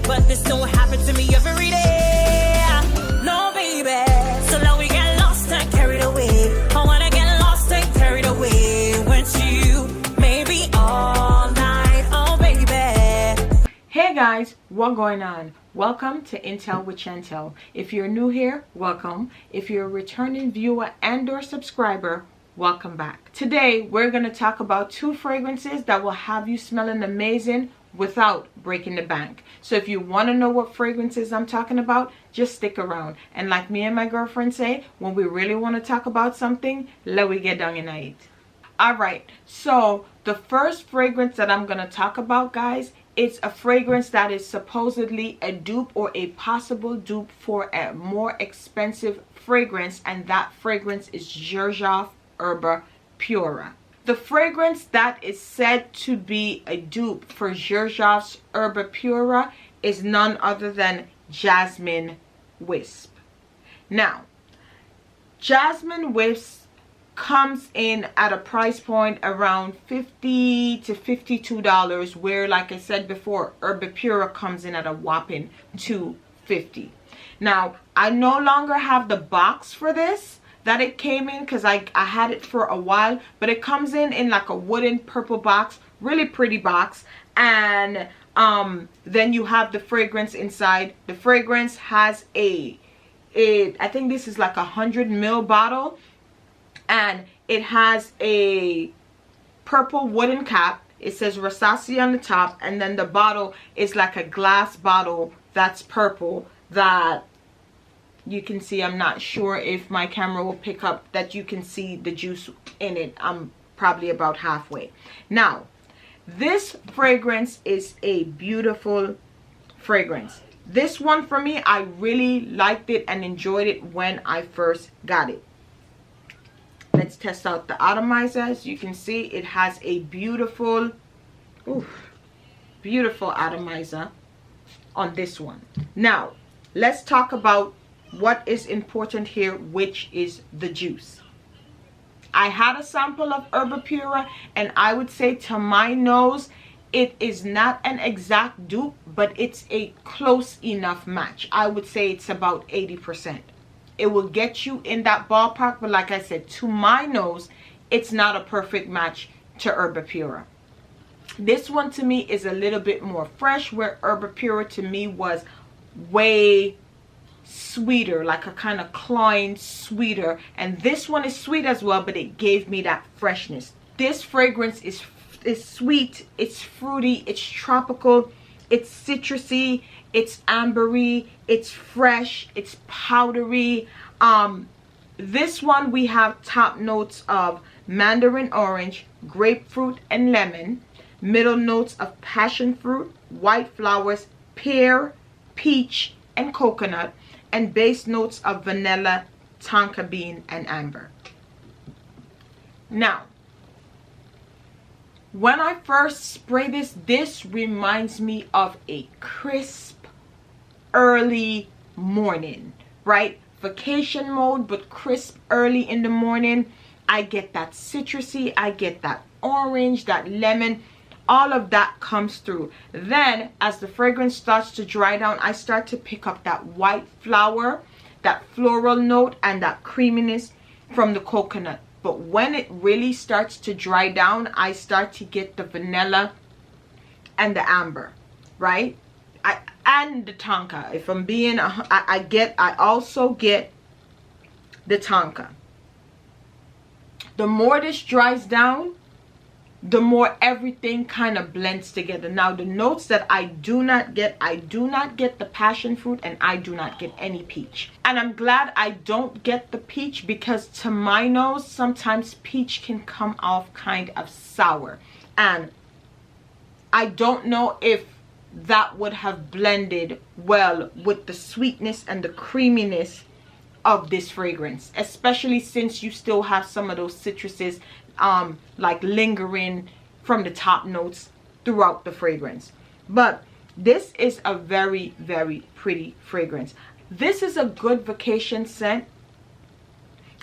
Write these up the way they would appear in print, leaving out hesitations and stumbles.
but this don't happen to me every day. No, baby. So now we get lost and carried away. I wanna get lost and carried away with you, maybe all night. Oh, baby. Hey guys, what going on? Welcome to Intel with Chantel. If you're new here, welcome. If you're a returning viewer and or subscriber, welcome back. Today we're going to talk about 2 fragrances that will have you smelling amazing without breaking the bank. So if you want to know what fragrances I'm talking about, just stick around. And like me and my girlfriend say, when we really want to talk about something, let we get down and eat. Alright, so the first fragrance that I'm going to talk about, guys, it's a fragrance that is supposedly a dupe or a possible dupe for a more expensive fragrance, and that fragrance is Xerjoff Erba Pura. The fragrance that is said to be a dupe for Xerjoff's Erba Pura is none other than Jasmine Whisp. Now, Jasmine Whisp comes in at a price point around $50 to $52, where, like I said before, Erba Pura comes in at a whopping $250. Now, I no longer have the box for this that it came in because I had it for a while, but it comes in like a wooden purple box, really pretty box, and then you have the fragrance inside. The fragrance has I think this is like a 100 ml bottle, and it has a purple wooden cap. It says Rasasi on the top, and then the bottle is like a glass bottle that's purple that you can see. I'm not sure if my camera will pick up that you can see the juice in it. I'm probably about halfway. Now, this fragrance is a beautiful fragrance. This one for me, I really liked it and enjoyed it when I first got it. Let's test out the atomizer. As you can see, it has a beautiful, beautiful atomizer on this one. Now, let's talk about what is important here, which is the juice. I had a sample of Erba Pura, and I would say to my nose, it is not an exact dupe, but it's a close enough match. I would say it's about 80%. It will get you in that ballpark, but like I said, to my nose, it's not a perfect match to Erba Pura. This one to me is a little bit more fresh, where Erba Pura to me was way sweeter, like a kind of cloying sweeter, and this one is sweet as well, but it gave me that freshness. This fragrance is sweet, it's fruity, it's tropical, it's citrusy, it's ambery, it's fresh, it's powdery. This one we have top notes of mandarin orange, grapefruit and lemon, middle notes of passionfruit, white flowers, pear, peach and coconut, and base notes of vanilla, tonka bean and amber. Now, when I first spray this reminds me of a crisp early morning, right? Vacation mode, but crisp early in the morning. I get that citrusy, I get that orange, that lemon, all of that comes through. Then as the fragrance starts to dry down, I start to pick up that white flower, that floral note, and that creaminess from the coconut. But when it really starts to dry down, I start to get the vanilla and the amber, right? And the tonka. If I'm being, I also get the tonka. The more this dries down, the more everything kind of blends together. Now, the notes that I do not get the passion fruit, and I do not get any peach. And I'm glad I don't get the peach, because to my nose, sometimes peach can come off kind of sour. And I don't know if that would have blended well with the sweetness and the creaminess of this fragrance, especially since you still have some of those citruses like lingering from the top notes throughout the fragrance. But this is a very, very pretty fragrance. This is a good vacation scent,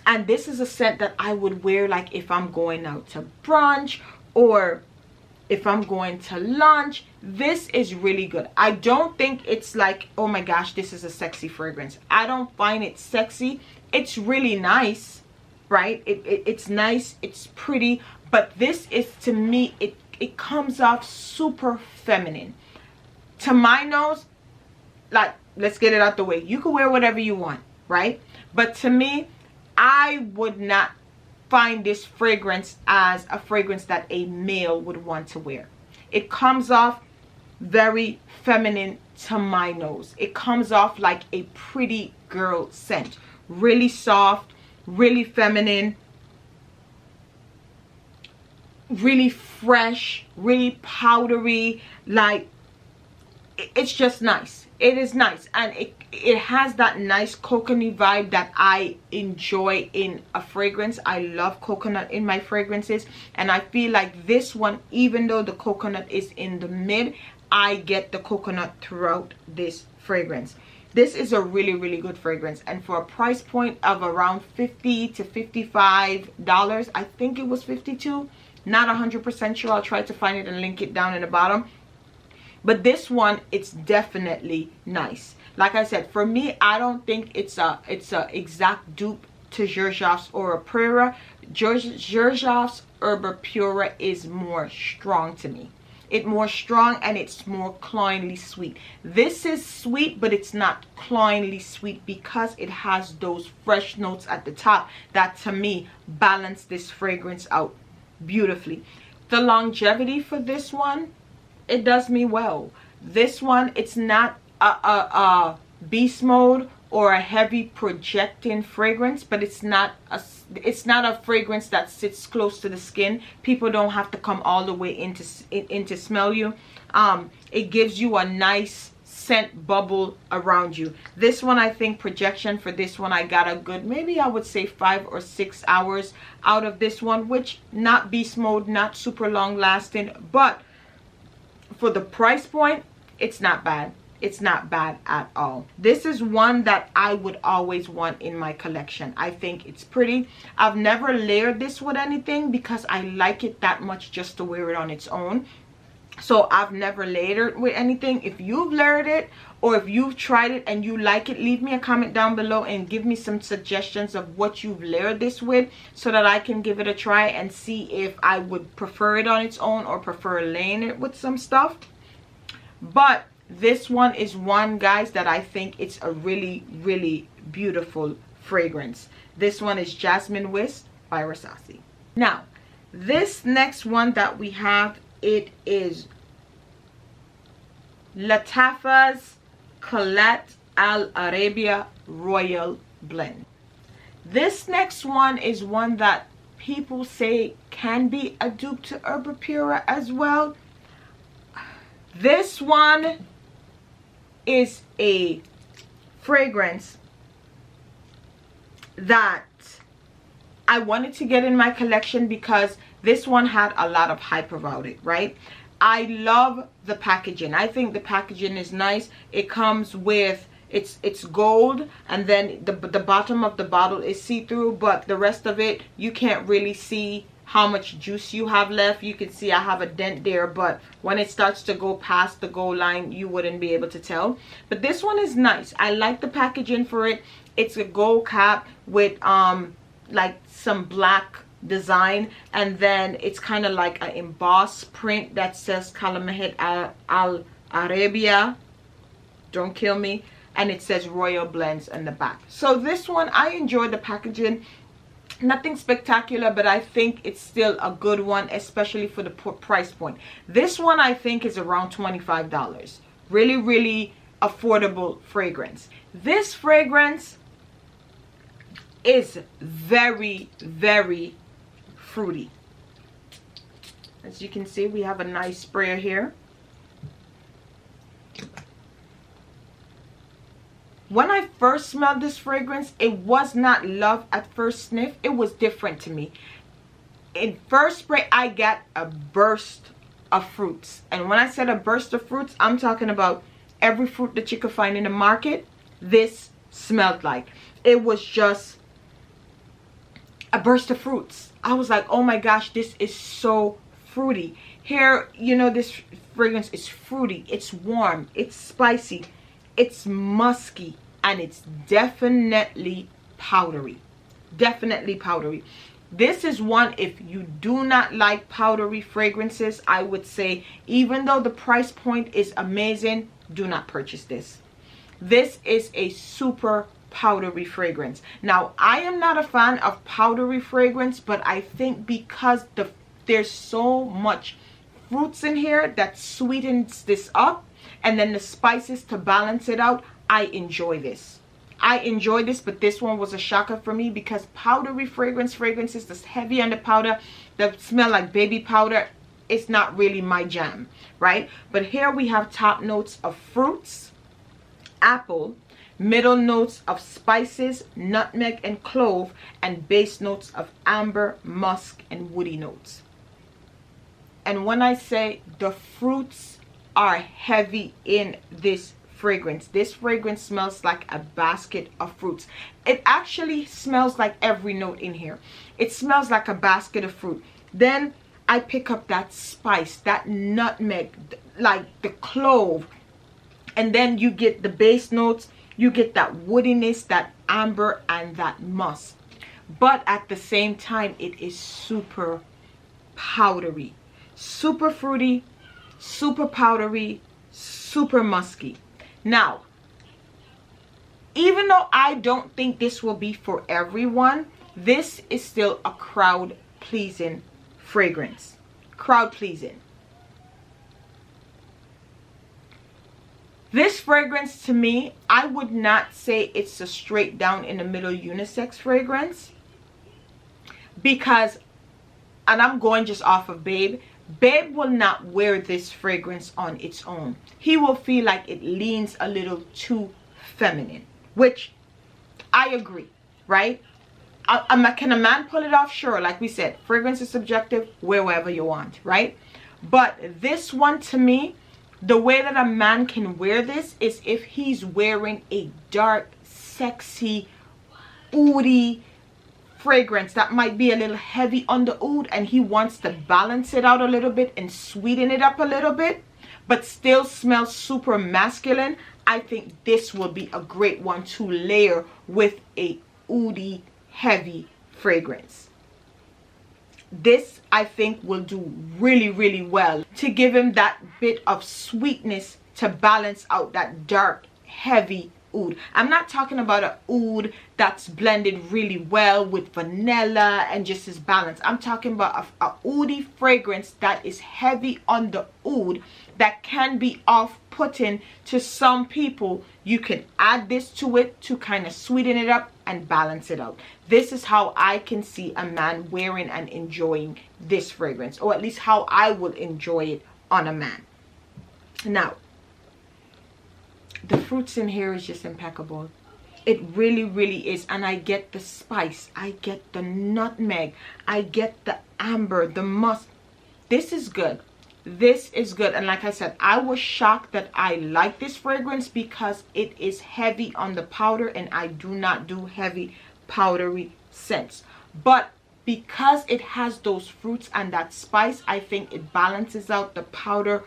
and this is a scent that I would wear like if I'm going out to brunch, or if I'm going to lunch, this is really good. I don't think it's like, oh my gosh, this is a sexy fragrance. I don't find it sexy. It's really nice, right? It's nice, it's pretty, but this is, to me, it comes off super feminine. To my nose, like, let's get it out the way. You can wear whatever you want, right? But to me, I would not find this fragrance as a fragrance that a male would want to wear. It comes off very feminine to my nose. It comes off like a pretty girl scent. Really soft, really feminine, really fresh, really powdery. Like, it's just nice. It is nice, and it has that nice coconut vibe that I enjoy in a fragrance. I love coconut in my fragrances, and I feel like this one, even though the coconut is in the mid, I get the coconut throughout this fragrance. This is a really, really good fragrance, and for a price point of around $50 to $55, I think it was 52, not 100% sure. I'll try to find it and link it down in the bottom. But this one, it's definitely nice. Like I said, for me, I don't think it's a exact dupe to Xerjoff's or a Pura. Xerjoff's Erba Pura is more strong to me. It's more strong, and it's more cloyingly sweet. This is sweet, but it's not cloyingly sweet because it has those fresh notes at the top that, to me, balance this fragrance out beautifully. The longevity for this one, it does me well. This one, it's not a beast mode or a heavy projecting fragrance, but it's not a fragrance that sits close to the skin. People don't have to come all the way in to smell you. It gives you a nice scent bubble around you. This one, I think projection for this one, I got a good, maybe I would say 5 or 6 hours out of this one, which not beast mode, not super long lasting, but for the price point, it's not bad. It's not bad at all. This is one that I would always want in my collection. I think it's pretty. I've never layered this with anything because I like it that much just to wear it on its own. So I've never layered it with anything. If you've layered it, or if you've tried it and you like it, leave me a comment down below and give me some suggestions of what you've layered this with, so that I can give it a try and see if I would prefer it on its own or prefer layering it with some stuff. But this one is one, guys, that I think it's a really, really beautiful fragrance. This one is Jasmine Whisp by Rasasi. Now, this next one that we have, it is Lattafa's Colette Al Arabia Royal Blend. This next one is one that people say can be a dupe to Erba Pura as well. This one is a fragrance that I wanted to get in my collection because this one had a lot of hype about it, right? I love the packaging. I think the packaging is nice. It comes with, it's gold, and then the bottom of the bottle is see-through, but the rest of it, you can't really see how much juice you have left. You can see I have a dent there, but when it starts to go past the goal line, you wouldn't be able to tell. But this one is nice. I like the packaging for it. It's a gold cap with like some black design, and then it's kind of like an embossed print that says Kalamahet Al Arabia, don't kill me, and it says Royal Blends in the back. So this one, I enjoyed the packaging. Nothing spectacular, but I think it's still a good one, especially for the price point. This one I think is around $25. Really, really affordable fragrance. This fragrance is very, very fruity. As you can see, we have a nice sprayer here. When I first smelled this fragrance, it was not love at first sniff. It was different to me. In first spray, I got a burst of fruits. And when I said a burst of fruits, I'm talking about every fruit that you could find in the market. This smelled like. It was just a burst of fruits. I was like, oh my gosh, this is so fruity. Here, you know, this fragrance is fruity, it's warm, it's spicy, it's musky, and it's definitely powdery. Definitely powdery. This is one, if you do not like powdery fragrances, I would say, even though the price point is amazing, do not purchase this. This is a super powdery fragrance. Now, I am not a fan of powdery fragrance, but I think because there's so much fruits in here that sweetens this up, and then the spices to balance it out, I enjoy this. I enjoy this, but this one was a shocker for me because powdery fragrances that's heavy on the powder, that smell like baby powder, it's not really my jam, right? But here we have top notes of fruits, apple, middle notes of spices, nutmeg and clove, and base notes of amber, musk, and woody notes. And when I say the fruits are heavy in this fragrance smells like a basket of fruits. It actually smells like every note in here. It smells like a basket of fruit. Then I pick up that spice, that nutmeg, like the clove, and then you get the base notes. You get that woodiness, that amber, and that musk. But at the same time, it is super powdery, super fruity, super powdery, super musky. Now, even though I don't think this will be for everyone, this is still a crowd pleasing fragrance. Crowd pleasing. This fragrance, to me, I would not say it's a straight down in the middle unisex fragrance, because, and I'm going just off of Babe will not wear this fragrance on its own. He will feel like it leans a little too feminine, which I agree, right? Can a man pull it off? Sure, like we said, fragrance is subjective, wear whatever you want, right? But this one, to me, the way that a man can wear this is if he's wearing a dark, sexy, oudy fragrance that might be a little heavy on the oud, and he wants to balance it out a little bit and sweeten it up a little bit, but still smells super masculine. I think this will be a great one to layer with a oudy, heavy fragrance. This, I think, will do really, really well to give him that bit of sweetness to balance out that dark, heavy oud. I'm not talking about an oud that's blended really well with vanilla and just is balanced. I'm talking about a oudy fragrance that is heavy on the oud that can be off-putting to some people. You can add this to it to kind of sweeten it up and balance it out. This is how I can see a man wearing and enjoying this fragrance, or at least how I would enjoy it on a man. Now, the fruits in here is just impeccable. It really, really is. And I get the spice, I get the nutmeg, I get the amber, the musk. This is good. This is good. And like I said, I was shocked that I like this fragrance because it is heavy on the powder, and I do not do heavy powdery scents. But because it has those fruits and that spice, I think it balances out the powder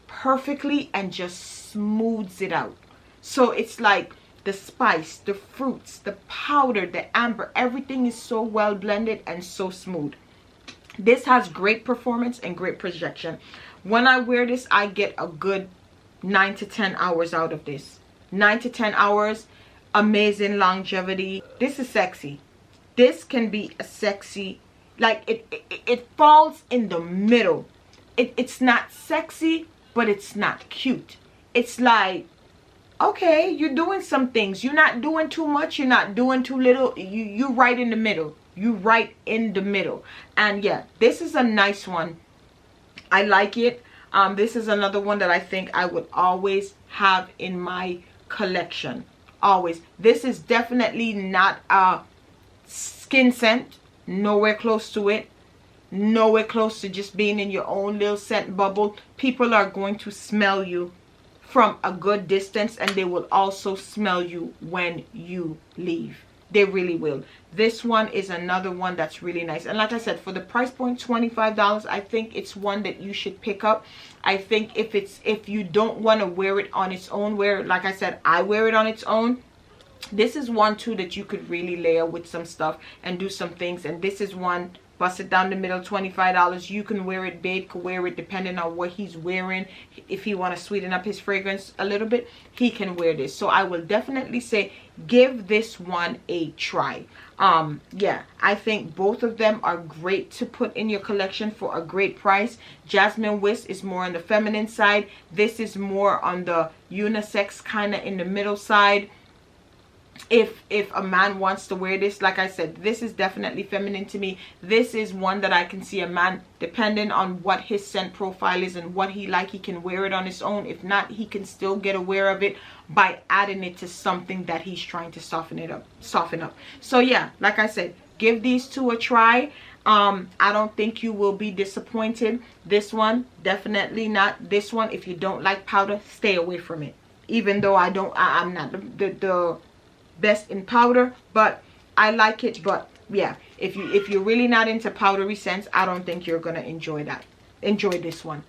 perfectly and just smooths it out. So it's like the spice, the fruits, the powder, the amber, everything is so well blended and so smooth. This has great performance and great projection. When I wear this, I get a good 9 to 10 hours out of this. 9 to 10 hours, amazing longevity. This is sexy. This can be a sexy, like it falls in the middle. It's not sexy, but it's not cute. It's like, okay, you're doing some things. You're not doing too much. You're not doing too little. You're right in the middle. You're right in the middle. And yeah, this is a nice one. I like it. This is another one that I think I would always have in my collection. Always. This is definitely not a skin scent. Nowhere close to it. Nowhere close to just being in your own little scent bubble. People are going to smell you from a good distance, and they will also smell you when you leave. they really will. This one is another one that's really nice, and like I said, for the price point, $25, I think it's one that you should pick up. I think if you don't want to wear it on its own, like I said, I wear it on its own. This is one too that you could really layer with some stuff and do some things. And this is one, bust it down the middle, $25. You can wear it, babe could wear it depending on what he's wearing. If he want to sweeten up his fragrance a little bit, he can wear this. So I will definitely say give this one a try. Yeah, I think both of them are great to put in your collection for a great price. Jasmine Whisp is more on the feminine side. This is more on the unisex, kind of in the middle side. If a man wants to wear this, like I said, this is definitely feminine to me. This is one that I can see a man, depending on what his scent profile is and what he like, he can wear it on his own. If not, he can still get aware of it by adding it to something that he's trying to soften up. So yeah, like I said, give these two a try. I don't think you will be disappointed. This one, definitely not. This one, if you don't like powder, stay away from it. Even though I'm not the best in powder, but I like it. But yeah, if you're really not into powdery scents, I don't think you're gonna enjoy this one.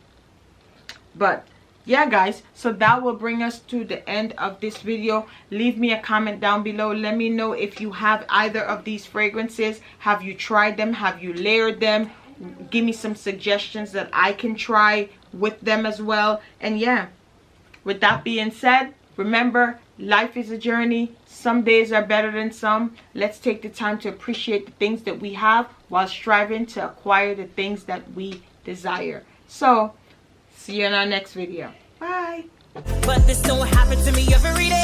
But yeah guys, so that will bring us to the end of this video. Leave me a comment down below. Let me know if you have either of these fragrances. Have you tried them? Have you layered them? Give me some suggestions that I can try with them as well. And yeah, with that being said, remember, life is a journey. Some days are better than some. Let's take the time to appreciate the things that we have while striving to acquire the things that we desire. So, see you in our next video. Bye. But this don't happen to me every day.